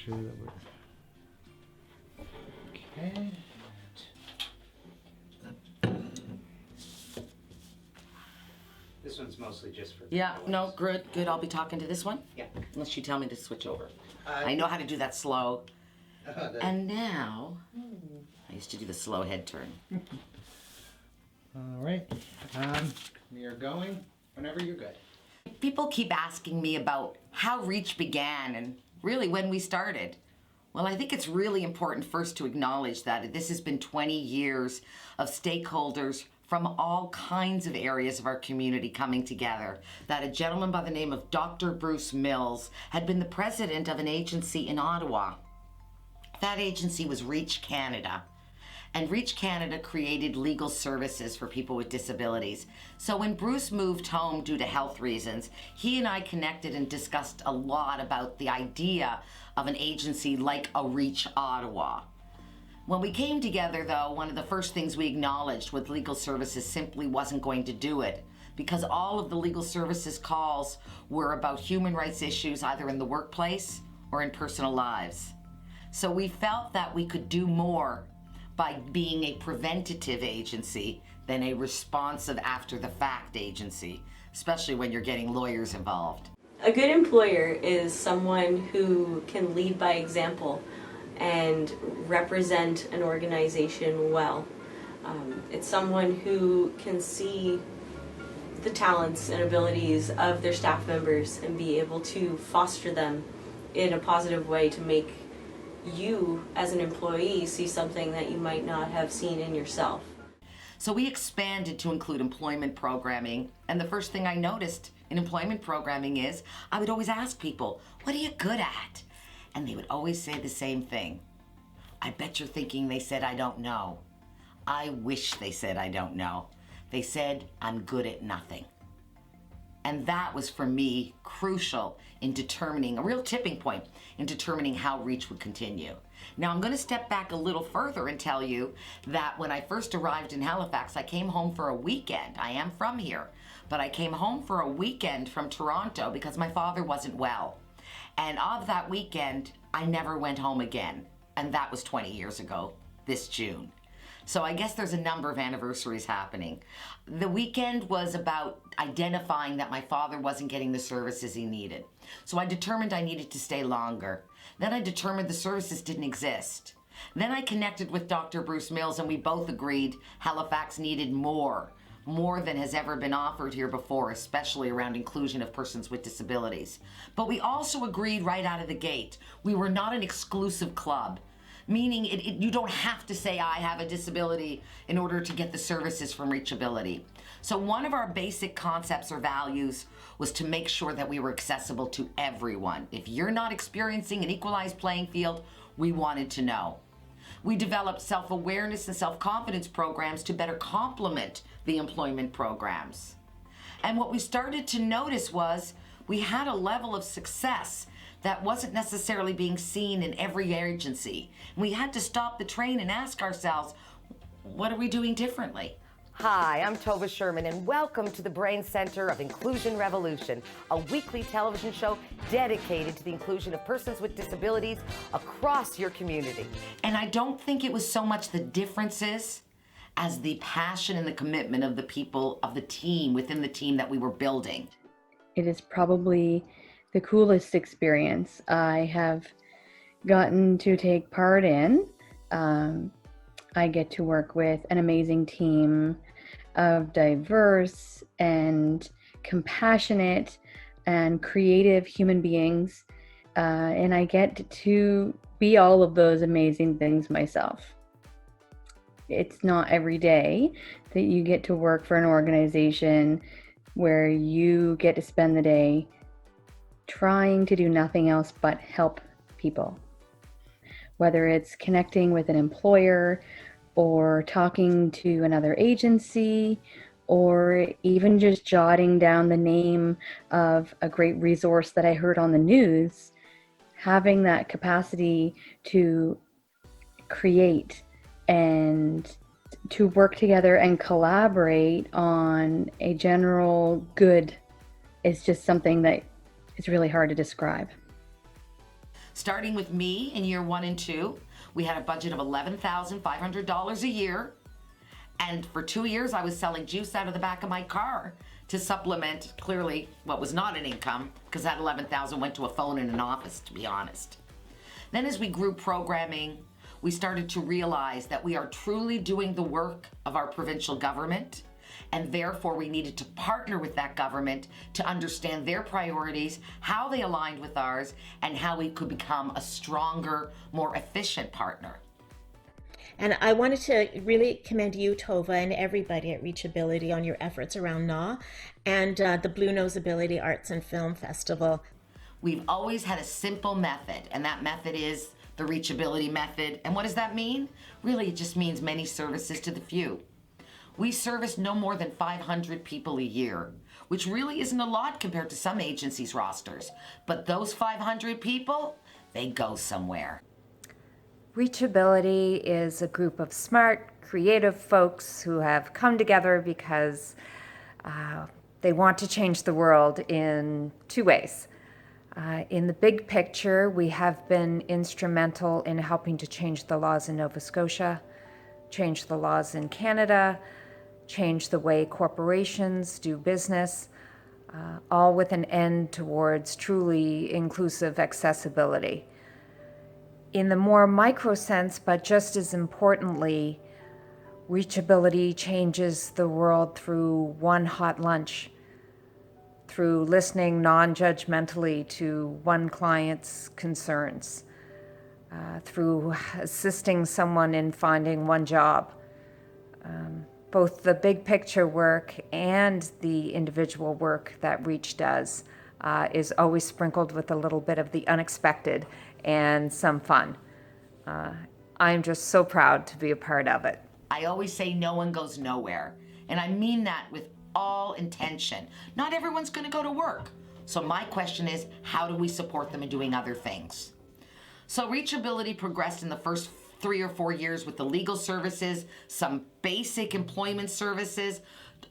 sure that we're okay. This one's mostly just for Yeah, no, good. I'll be talking to this one. Yeah. Unless you tell me to switch over. I know how to do that slow. And now, I used to do the slow head turn. All right. We are going whenever you're good. People keep asking me about how Reach began and really when we started. Well, I think it's really important first to acknowledge that this has been 20 years of stakeholders from all kinds of areas of our community coming together. That a gentleman by the name of Dr. Bruce Mills had been the president of an agency in Ottawa. That agency was Reach Canada. And Reach Canada created legal services for people with disabilities. So when Bruce moved home due to health reasons, he and I connected and discussed a lot about the idea of an agency like a Reach Ottawa. When we came together, though, one of the first things we acknowledged with legal services simply wasn't going to do it, because all of the legal services calls were about human rights issues either in the workplace or in personal lives. So we felt that we could do more by being a preventative agency than a responsive after-the-fact agency, especially when you're getting lawyers involved. A good employer is someone who can lead by example and represent an organization well. It's someone who can see the talents and abilities of their staff members and be able to foster them in a positive way to make you as an employee see something that you might not have seen in yourself. So we expanded to include employment programming, and the first thing I noticed in employment programming is I would always ask people, what are you good at? And they would always say the same thing. I bet you're thinking they said I don't know. I wish they said I don't know. They said I'm good at nothing. And that was, for me, crucial in determining, a real tipping point in determining how Reach would continue. Now, I'm going to step back a little further and tell you that when I first arrived in Halifax, I came home for a weekend. I am from here, but I came home for a weekend from Toronto because my father wasn't well. And of that weekend, I never went home again. And that was 20 years ago, this June. So I guess there's a number of anniversaries happening. The weekend was about identifying that my father wasn't getting the services he needed. So I determined I needed to stay longer. Then I determined the services didn't exist. Then I connected with Dr. Bruce Mills and we both agreed Halifax needed more than has ever been offered here before, especially around inclusion of persons with disabilities. But we also agreed right out of the gate, we were not an exclusive club. Meaning you don't have to say I have a disability in order to get the services from reachAbility. So one of our basic concepts or values was to make sure that we were accessible to everyone. If you're not experiencing an equalized playing field, we wanted to know. We developed self-awareness and self-confidence programs to better complement the employment programs. And what we started to notice was we had a level of success that wasn't necessarily being seen in every agency. We had to stop the train and ask ourselves, what are we doing differently? Hi, I'm Tova Sherman, and welcome to the Brain Center of Inclusion Revolution, a weekly television show dedicated to the inclusion of persons with disabilities across your community. And I don't think it was so much the differences as the passion and the commitment of the people, of the team, within the team that we were building. It is probably the coolest experience I have gotten to take part in. I get to work with an amazing team of diverse and compassionate and creative human beings, and I get to be all of those amazing things myself. It's not every day that you get to work for an organization where you get to spend the day trying to do nothing else but help people. Whether it's connecting with an employer or talking to another agency or even just jotting down the name of a great resource that I heard on the news, having that capacity to create and to work together and collaborate on a general good is just something that it's really hard to describe. Starting with me in year 1 and 2, we had a budget of $11,500 a year. And for 2 years, I was selling juice out of the back of my car to supplement clearly what was not an income, because that $11,000 went to a phone in an office, to be honest. Then as we grew programming, we started to realize that we are truly doing the work of our provincial government, and therefore we needed to partner with that government to understand their priorities, how they aligned with ours, and how we could become a stronger, more efficient partner. And I wanted to really commend you, Tova, and everybody at reachAbility on your efforts around NAW and the Blue Nose Ability Arts and Film Festival. We've always had a simple method, and that method is the reachAbility method. And what does that mean? Really, it just means many services to the few. We service no more than 500 people a year, which really isn't a lot compared to some agencies' rosters. But those 500 people, they go somewhere. reachAbility is a group of smart, creative folks who have come together because they want to change the world in 2 ways. In the big picture, we have been instrumental in helping to change the laws in Nova Scotia, change the laws in Canada, change the way corporations do business, all with an end towards truly inclusive accessibility. In the more micro sense, but just as importantly, reachAbility changes the world through one hot lunch, through listening non-judgmentally to one client's concerns, through assisting someone in finding one job. Both the big picture work and the individual work that Reach does is always sprinkled with a little bit of the unexpected and some fun. I'm just so proud to be a part of it. I always say no one goes nowhere, and I mean that with all intention. Not everyone's going to go to work. So my question is, how do we support them in doing other things? So reachAbility progressed in the first 3 or 4 years with the legal services, some basic employment services,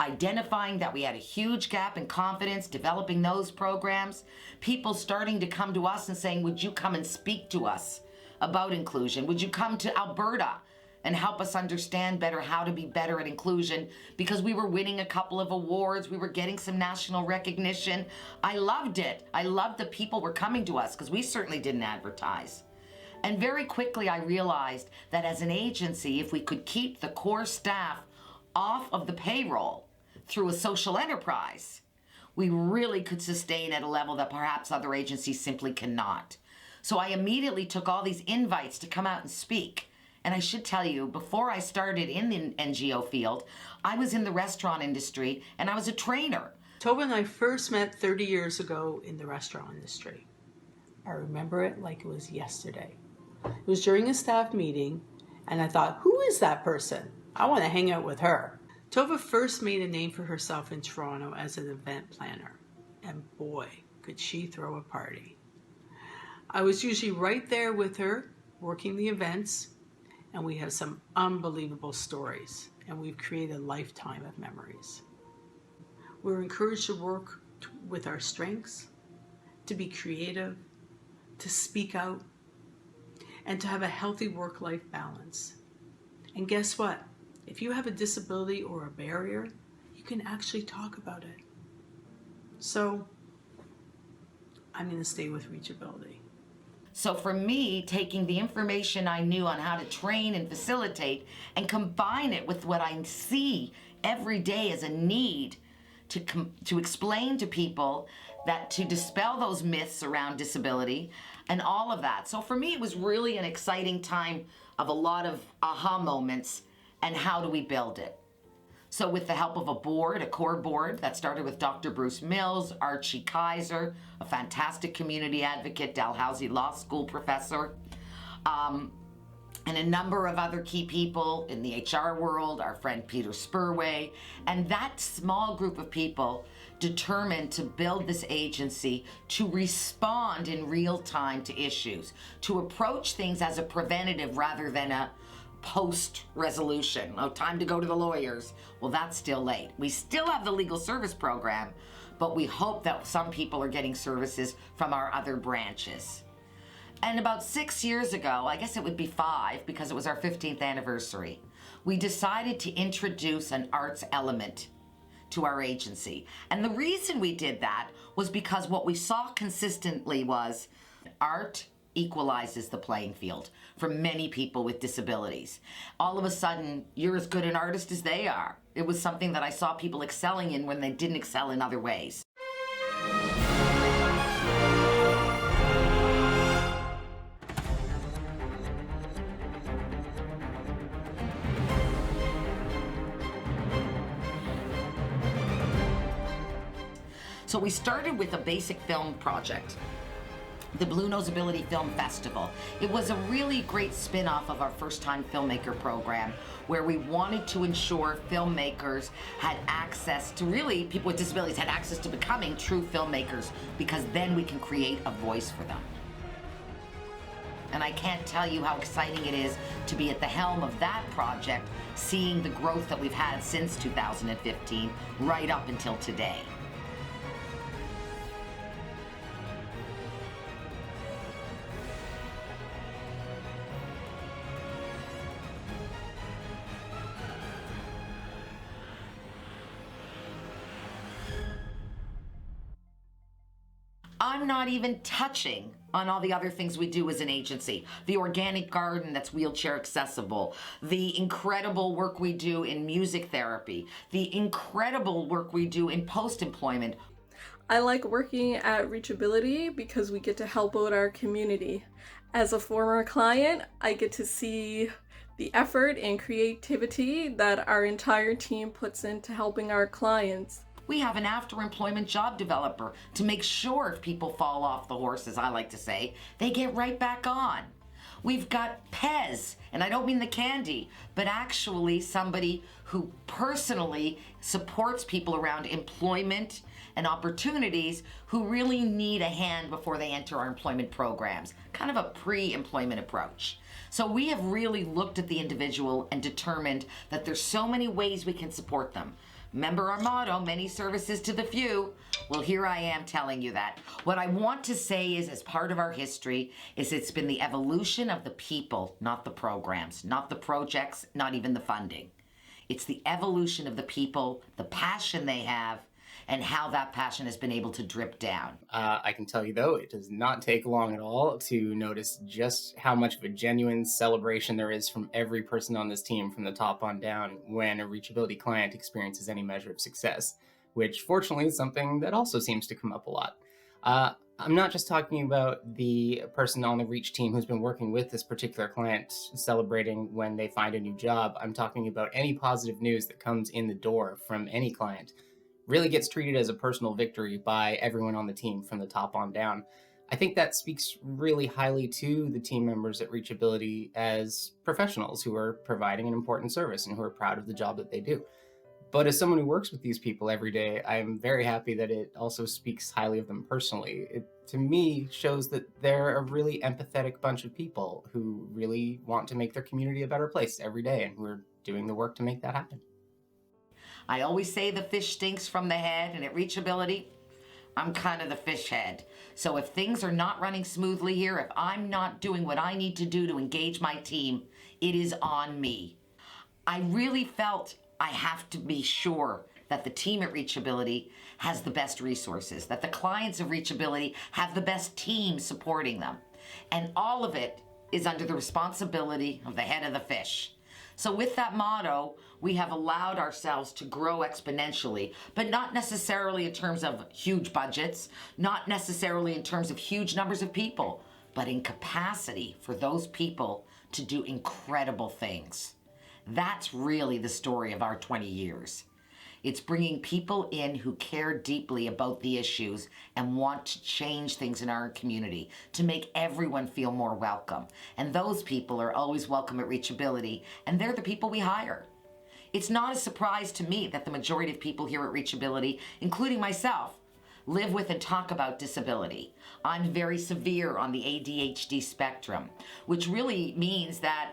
identifying that we had a huge gap in confidence, developing those programs, people starting to come to us and saying, would you come and speak to us about inclusion? Would you come to Alberta and help us understand better how to be better at inclusion? Because we were winning a couple of awards, we were getting some national recognition. I loved it. I loved that people were coming to us because we certainly didn't advertise. And very quickly I realized that as an agency, if we could keep the core staff off of the payroll through a social enterprise, we really could sustain at a level that perhaps other agencies simply cannot. So I immediately took all these invites to come out and speak. And I should tell you, before I started in the NGO field, I was in the restaurant industry and I was a trainer. Tova and I first met 30 years ago in the restaurant industry. I remember it like it was yesterday. It was during a staff meeting, and I thought, who is that person? I want to hang out with her. Tova first made a name for herself in Toronto as an event planner, and boy, could she throw a party. I was usually right there with her, working the events, and we have some unbelievable stories, and we've created a lifetime of memories. We're encouraged to work with our strengths, to be creative, to speak out, and to have a healthy work-life balance. And guess what? If you have a disability or a barrier, you can actually talk about it. So I'm going to stay with reachAbility. So for me, taking the information I knew on how to train and facilitate and combine it with what I see every day as a need to explain to people, that to dispel those myths around disability and all of that. So for me, it was really an exciting time of a lot of aha moments, and how do we build it? So with the help of a board, a core board that started with Dr. Bruce Mills, Archie Kaiser, a fantastic community advocate, Dalhousie Law School professor, and a number of other key people in the HR world, our friend Peter Spurway, and that small group of people determined to build this agency to respond in real time to issues, to approach things as a preventative rather than a post-resolution. Oh, time to go to the lawyers. Well, that's still late. We still have the legal service program, but we hope that some people are getting services from our other branches. And about 6 years ago, I guess it would be 5 because it was our 15th anniversary, we decided to introduce an arts element to our agency. And the reason we did that was because what we saw consistently was art equalizes the playing field for many people with disabilities. All of a sudden, you're as good an artist as they are. It was something that I saw people excelling in when they didn't excel in other ways. So we started with a basic film project, the Blue Nose Ability Film Festival. It was a really great spin-off of our first-time filmmaker program where we wanted to ensure filmmakers had access to, really, people with disabilities had access to becoming true filmmakers, because then we can create a voice for them. And I can't tell you how exciting it is to be at the helm of that project, seeing the growth that we've had since 2015 right up until today. I'm not even touching on all the other things we do as an agency. The organic garden that's wheelchair accessible, the incredible work we do in music therapy, the incredible work we do in post-employment. I like working at reachAbility because we get to help out our community. As a former client, I get to see the effort and creativity that our entire team puts into helping our clients. We have an after-employment job developer to make sure if people fall off the horse, as I like to say, they get right back on. We've got Pez, and I don't mean the candy, but actually somebody who personally supports people around employment and opportunities who really need a hand before they enter our employment programs, kind of a pre-employment approach. So we have really looked at the individual and determined that there's so many ways we can support them. Remember our motto, many services to the few? Well, here I am telling you that. What I want to say is, as part of our history, is it's been the evolution of the people, not the programs, not the projects, not even the funding. It's the evolution of the people, the passion they have, and how that passion has been able to drip down. I can tell you, though, it does not take long at all to notice just how much of a genuine celebration there is from every person on this team from the top on down when a reachAbility client experiences any measure of success, which fortunately is something that also seems to come up a lot. I'm not just talking about the person on the Reach team who's been working with this particular client celebrating when they find a new job. I'm talking about any positive news that comes in the door from any client really gets treated as a personal victory by everyone on the team from the top on down. I think that speaks really highly to the team members at reachAbility as professionals who are providing an important service and who are proud of the job that they do. But as someone who works with these people every day, I'm very happy that it also speaks highly of them personally. It, to me, shows that they're a really empathetic bunch of people who really want to make their community a better place every day, and who are doing the work to make that happen. I always say the fish stinks from the head, and at reachAbility, I'm kind of the fish head. So if things are not running smoothly here, if I'm not doing what I need to do to engage my team, it is on me. I really felt I have to be sure that the team at reachAbility has the best resources, that the clients of reachAbility have the best team supporting them. And all of it is under the responsibility of the head of the fish. So with that motto, we have allowed ourselves to grow exponentially, but not necessarily in terms of huge budgets, not necessarily in terms of huge numbers of people, but in capacity for those people to do incredible things. That's really the story of our 20 years. It's bringing people in who care deeply about the issues and want to change things in our community to make everyone feel more welcome. And those people are always welcome at reachAbility, and they're the people we hire. It's not a surprise to me that the majority of people here at reachAbility, including myself, live with and talk about disability. I'm very severe on the ADHD spectrum, which really means that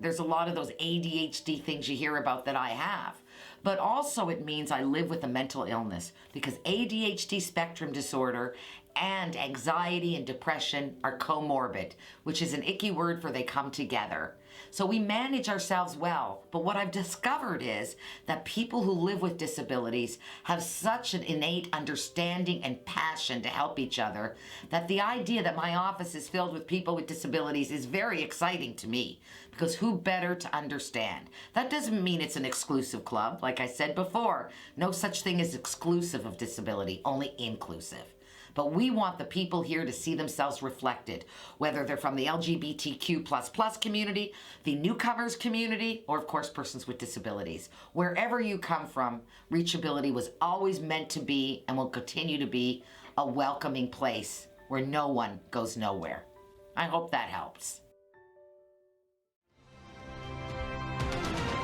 there's a lot of those ADHD things you hear about that I have. but also it means I live with a mental illness, because ADHD spectrum disorder and anxiety and depression are comorbid, which is an icky word for they come together. So we manage ourselves well, but what I've discovered is that people who live with disabilities have such an innate understanding and passion to help each other that the idea that my office is filled with people with disabilities is very exciting to me, because who better to understand? That doesn't mean it's an exclusive club. Like I said before, no such thing as exclusive of disability, only inclusive. But we want the people here to see themselves reflected, whether they're from the LGBTQ++ community, the newcomers community, or of course persons with disabilities. Wherever you come from, reachAbility was always meant to be and will continue to be a welcoming place where no one goes nowhere. I hope that helps.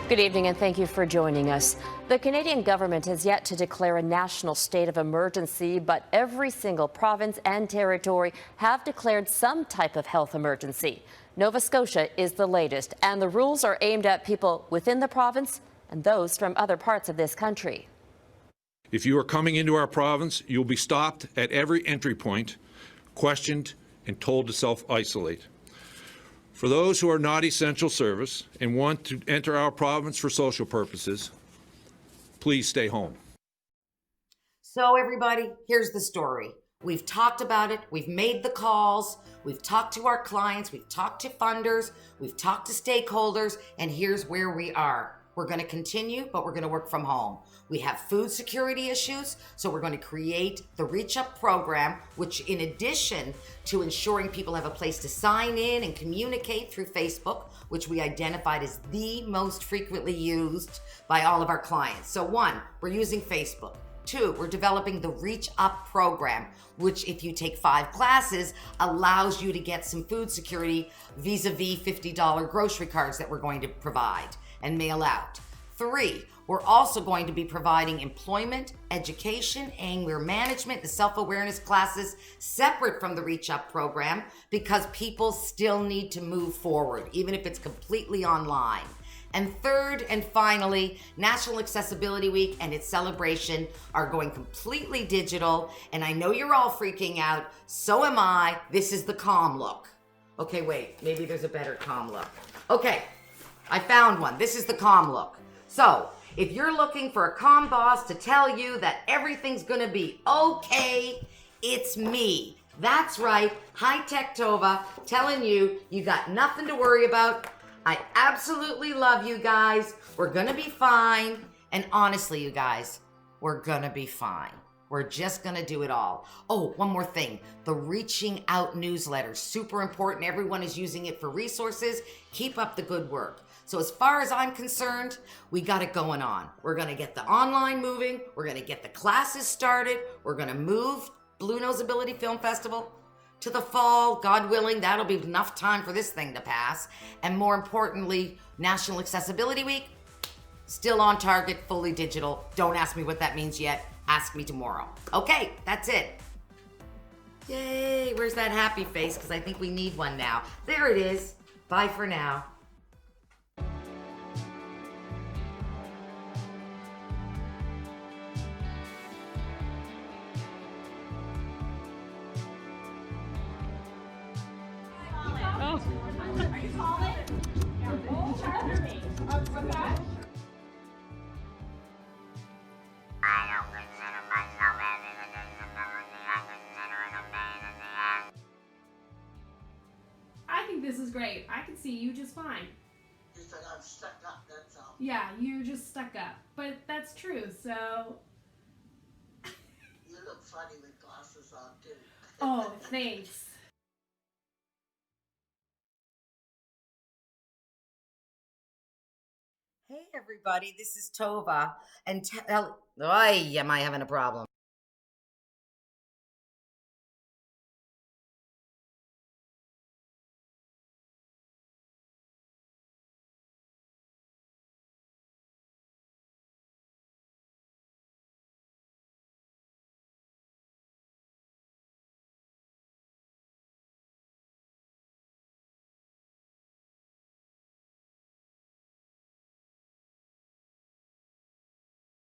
Good evening and thank you for joining us. The Canadian government has yet to declare a national state of emergency, but every single province and territory have declared some type of health emergency. Nova Scotia is the latest, and the rules are aimed at people within the province and those from other parts of this country. If you are coming into our province, you'll be stopped at every entry point, questioned, and told to self-isolate. For those who are not essential service and want to enter our province for social purposes, please stay home. So everybody, here's the story. We've talked about it, we've made the calls, we've talked to our clients, we've talked to funders, we've talked to stakeholders, and here's where we are. We're going to continue, but we're going to work from home. We have food security issues, so we're going to create the Reach Up program, which in addition to ensuring people have a place to sign in and communicate through Facebook, which we identified as the most frequently used by all of our clients. So 1, we're using Facebook. 2, we're developing the Reach Up program, which if you take 5 classes, allows you to get some food security vis-a-vis $50 grocery cards that we're going to provide and mail out. 3, we're also going to be providing employment, education, anger management, the self-awareness classes separate from the Reach Up program, because people still need to move forward, even if it's completely online. And 3rd and finally, National Accessibility Week and its celebration are going completely digital. And I know you're all freaking out, so am I. This is the calm look. Okay, wait, maybe there's a better calm look. Okay, I found one. This is the calm look. So, if you're looking for a calm boss to tell you that everything's gonna be okay, it's me. That's right, High Tech Tova, telling you you got nothing to worry about. I absolutely love you guys. We're gonna be fine. And honestly, you guys, we're gonna be fine. We're just gonna do it all. Oh, one more thing. The Reaching Out newsletter, super important. Everyone is using it for resources. Keep up the good work. So as far as I'm concerned, we got it going on. We're gonna get the online moving. We're gonna get the classes started. We're gonna move Blue Nose Ability Film Festival to the fall. God willing, that'll be enough time for this thing to pass. And more importantly, National Accessibility Week, still on target, fully digital. Don't ask me what that means yet. Ask me tomorrow. Okay, that's it. Yay, where's that happy face? Because I think we need one now. There it is. Bye for now. I think this is great. I can see you just fine. You said I'm stuck up, that's all. Yeah, you're just stuck up. But that's true, so... You look funny with glasses on, too. Oh, thanks. Hey everybody, this is Tova. And am I having a problem?